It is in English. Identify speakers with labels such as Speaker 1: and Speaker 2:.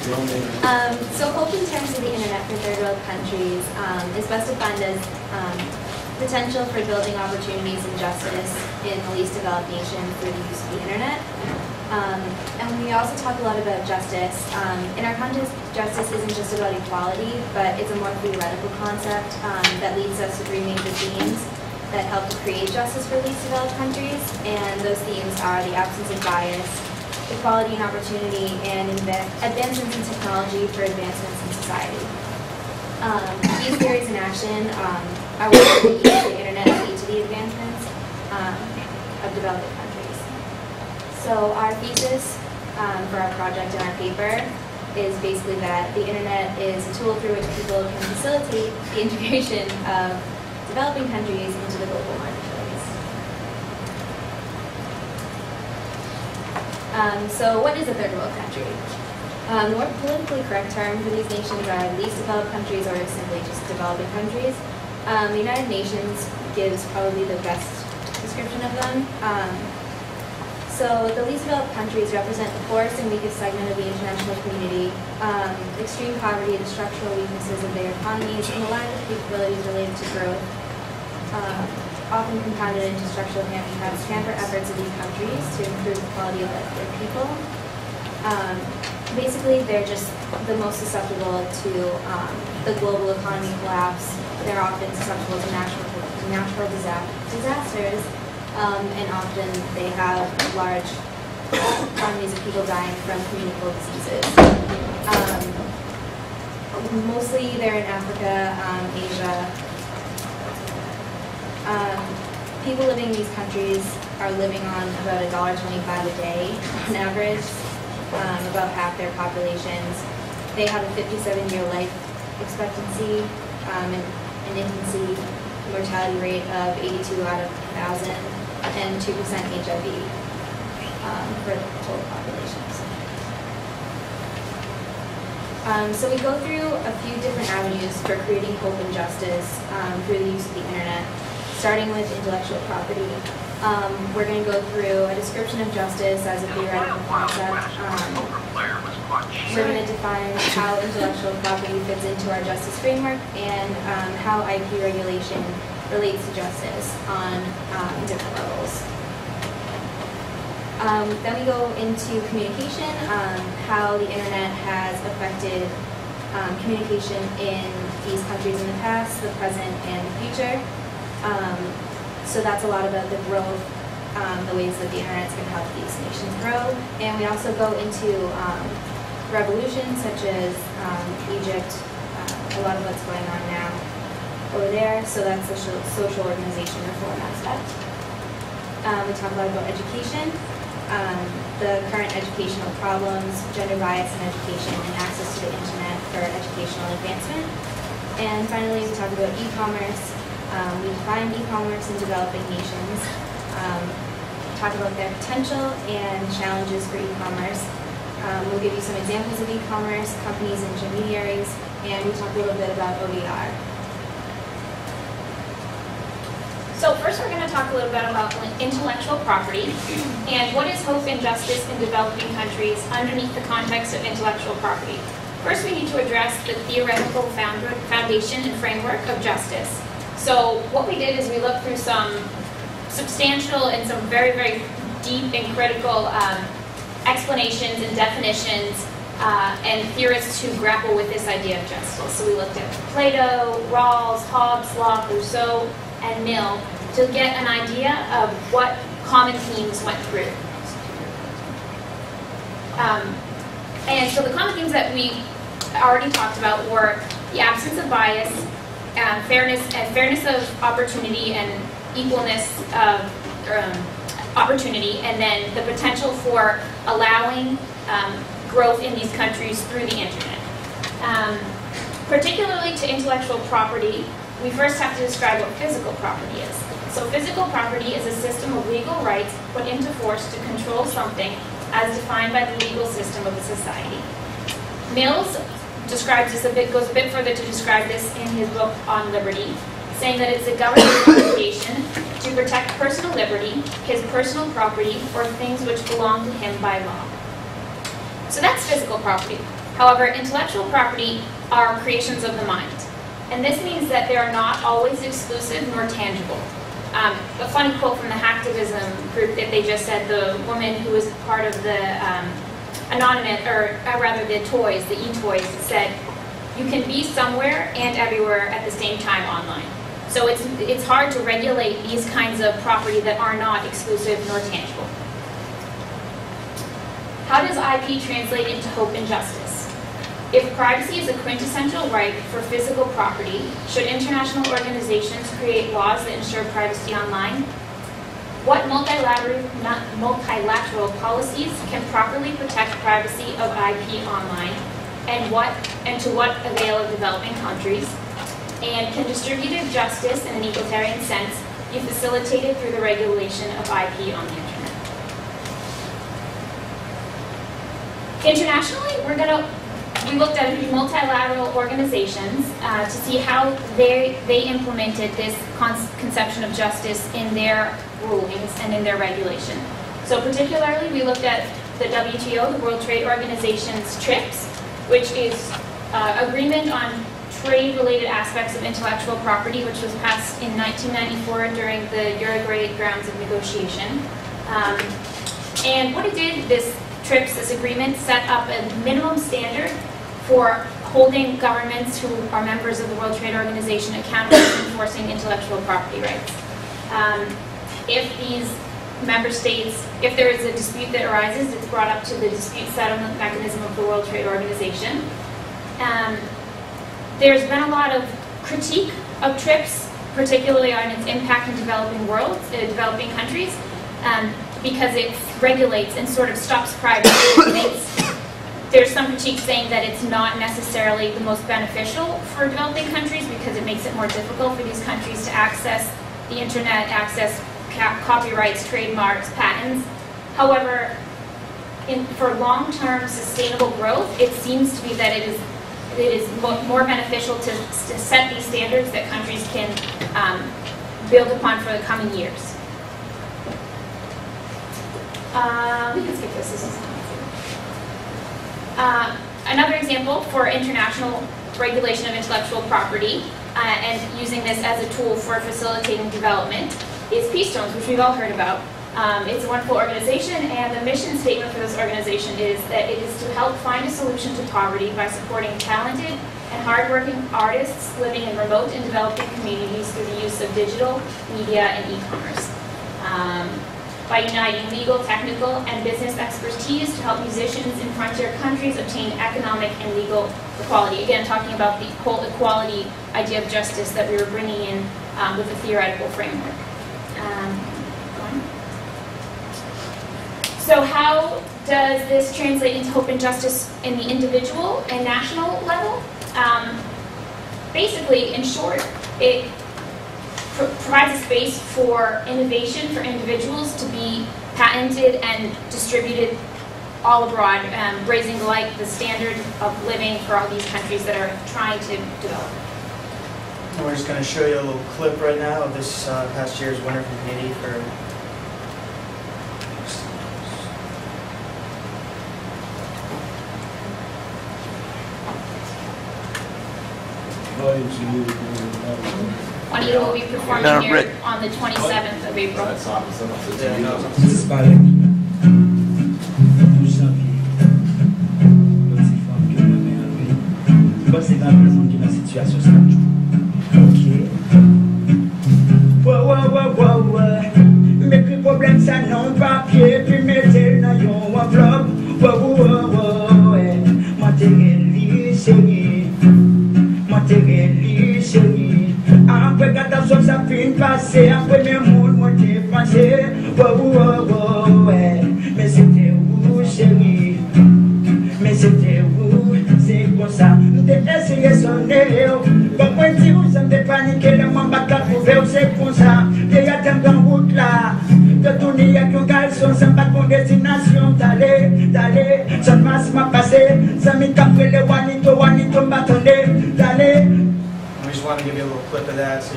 Speaker 1: So hope in terms of the internet for third world countries is best defined as potential for building opportunities and justice in the least developed nation through the use of the internet. And we also talk a lot about justice. In our context, justice isn't just about equality, but it's a more theoretical concept that leads us to three major themes that help to create justice for least developed countries. And those themes are the absence of bias, equality and opportunity, and advancements in technology for advancements in society. These theories in action are what use the internet to lead to the advancements of developing countries. So our thesis for our project and our paper is basically that the internet is a tool through which people can facilitate the integration of developing countries into the global marketplace. So what is a third world country? The more politically correct term for these nations are least developed countries or simply just developing countries. The United Nations gives probably the best description of them. So the least developed countries represent the poorest and weakest segment of the international community. Extreme poverty, the structural weaknesses of their economies, and the lack of capabilities related to growth, often compounded into structural handicaps, hamper efforts of these countries to improve the quality of life of their people. Basically, they're just the most susceptible to the global economy collapse. They're often susceptible to natural disasters, and often they have large quantities of people dying from communicable diseases. Mostly they're in Africa, Asia. People living in these countries are living on about $1.25 a day on average, about half their populations. They have a 57-year life expectancy, an infancy mortality rate of 82 out of 1,000, and 2% HIV for the total populations. So we go through a few different avenues for creating hope and justice through the use of the internet, starting with intellectual property. We're going to go through a description of justice as a theoretical concept. We're going to define how intellectual property fits into our justice framework and how IP regulation relates to justice on different levels. Then we go into communication, how the internet has affected communication in these countries in the past, the present, and the future. So that's a lot about the growth, the ways that the internet's going to help these nations grow. And we also go into revolutions such as Egypt, a lot of what's going on now over there. So that's the social organization reform aspect. We talk a lot about education, the current educational problems, gender bias in education, and access to the internet for educational advancement. And finally, we talk about e-commerce. We define e-commerce in developing nations, talk about their potential and challenges for e-commerce. We'll give you some examples of e-commerce, companies, and intermediaries, and we talk a little bit about OER.
Speaker 2: So first we're going to talk a little bit about intellectual property and what is hope and justice in developing countries underneath the context of intellectual property. First we need to address the theoretical foundation and framework of justice. So what we did is we looked through some substantial and some very, very deep and critical explanations and definitions and theorists who grapple with this idea of justice. So we looked at Plato, Rawls, Hobbes, Locke, Rousseau, and Mill to get an idea of what common themes went through. And so the common themes that we already talked about were the absence of bias, fairness of opportunity and equalness of opportunity, and then the potential for allowing growth in these countries through the internet. Particularly to intellectual property, we first have to describe what physical property is. So physical property is a system of legal rights put into force to control something as defined by the legal system of a society. Mills describes this goes a bit further to describe this in his book on liberty, saying that it's a government's obligation to protect personal liberty, his personal property, or things which belong to him by law. So that's physical property. However, intellectual property are creations of the mind. And this means that they are not always exclusive nor tangible. A funny quote from the hacktivism group that they just said, the woman who was part of the anonymous, or rather the toys, the e-toys, said, you can be somewhere and everywhere at the same time online. So it's hard to regulate these kinds of property that are not exclusive nor tangible. How does IP translate into hope and justice? If privacy is a quintessential right for physical property, should international organizations create laws that ensure privacy online? What multilateral policies can properly protect privacy of IP online, and to what avail of developing countries? And can distributed justice in an egalitarian sense be facilitated through the regulation of IP on the internet? Internationally, we looked at multilateral organizations to see how they implemented this conception of justice in their rulings and in their regulation. So particularly, we looked at the WTO, the World Trade Organization's TRIPS, which is agreement on trade-related aspects of intellectual property, which was passed in 1994 during the Uruguay rounds of negotiation. And what it did, this TRIPS, this agreement, set up a minimum standard for holding governments who are members of the World Trade Organization accountable for enforcing intellectual property rights. If these member states, if there is a dispute that arises, it's brought up to the dispute settlement mechanism of the World Trade Organization. There's been a lot of critique of TRIPS, particularly on its impact in developing countries, because it regulates and sort of stops privacy. There's some critique saying that it's not necessarily the most beneficial for developing countries because it makes it more difficult for these countries to access the internet, access copyrights, trademarks, patents. However, for long-term sustainable growth, it seems to be that it is more beneficial to set these standards that countries can build upon for the coming years. We can skip this. This is another example for international regulation of intellectual property and using this as a tool for facilitating development is Peacestones, which we've all heard about. It's a wonderful organization, and the mission statement for this organization is that it is to help find a solution to poverty by supporting talented and hardworking artists living in remote and developing communities through the use of digital, media, and e-commerce. By uniting legal, technical, and business expertise to help musicians in frontier countries obtain economic and legal equality. Again, talking about the whole equality idea of justice that we were bringing in with a theoretical framework. So how does this translate into hope and justice in the individual and national level? Basically, in short, it provides a space for innovation for individuals to be patented and distributed all abroad, raising the standard of living for all these countries that are trying to develop.
Speaker 3: And we're just going to show you a little clip right now of this past year's winner from Haiti for
Speaker 2: Juanito will be performing here on the 27th of April.
Speaker 4: Mekri problem sa non papye, pi mette nan yon enveloppe. Matériel chéri, matériel chéri. Après 14 ans ça fin passé, après mes mots moi t'ai pensé. Mais c'était où chéri, mais c'était où, c'est comme ça. M'te essayé sonner, bon point si vous sentez paniquer, le monde va trouver, c'est comme ça. Il y a tant en route là, de tourner avec ton garçon, sans pas de destination, d'aller, ça ne m'a passé, ça m'est capé le wanito, m'attendait, d'aller.
Speaker 3: We just want to give you a little clip of that. So